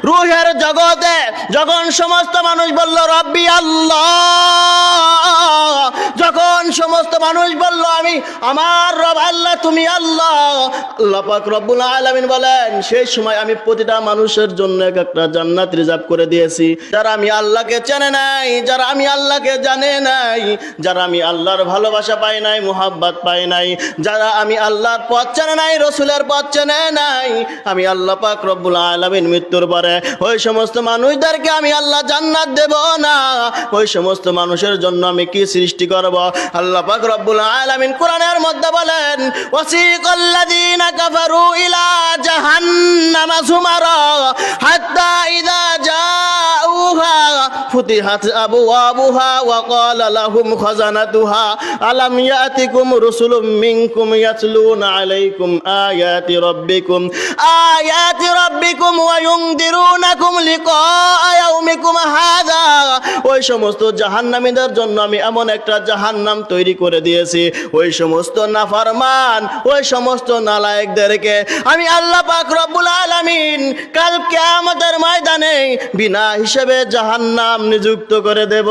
রূহের জগতে যখন সমস্ত মানুষ বলল রব্বি আল্লাহ, যখন সমস্ত মানুষ বলল আমি আমার রব আল্লাহ, তুমি আল্লাহ, আল্লাহ পাক রব্বুল আলামিন বলেন সেই সময় আমি প্রতিটা মানুষের জন্য একটা জান্নাত রিজার্ভ করে দিয়েছি। যারা আমি আল্লাহকে চেনে নাই, যারা আমি আল্লাহকে জানে নাই, যারা আমি আল্লাহর ভালোবাসা পাই নাই, মুহাব্বত পাই নাই, যারা আমি আল্লাহর পথ চেনে নাই, রসুলের পথ চেনে নাই, আমি আল্লাহ পাক রব্বুল আলামিন মৃত্যুর পরে ওই সমস্ত মানুষদেরকে আমি আল্লাহ জান্নাত দেব না। ওই সমস্ত মানুষের জন্য আমি কি সৃষ্টি করব? আল্লাহ পাক রব্বুল আলামিন কোরআনের মধ্যে বলেন ওয়াসিকাল্লাযীনা কাফারু ইলা জাহান্নামা যুমারা হাত্তা ইযা জাউহা ফুতিহাত আবওয়াবুহা ওয়া ক্বালা লাহুম খাজানাতুহা আলাম ইয়াতিকুম রুসুলুম মিনকুম ইয়াতলুনা আলাইকুম আয়াতি রাব্বিকুম ওয়া ইউনদিরুনাকুম লিকা ইয়াউমিকুম হাযা। ওই সমস্ত জাহান্নামীদের জন্য আমি এমন একটা জাহান্নাম তৈরি করে দিয়েছি, ওই সমস্ত নাফরমান, ওই সমস্ত নালায়েকদেরকে আমি আল্লাহ পাক রব্বুল আলামিন কাল কিয়ামতের ময়দানে বিনা হিসেবে জাহান্নাম নিযুক্ত করে দেব।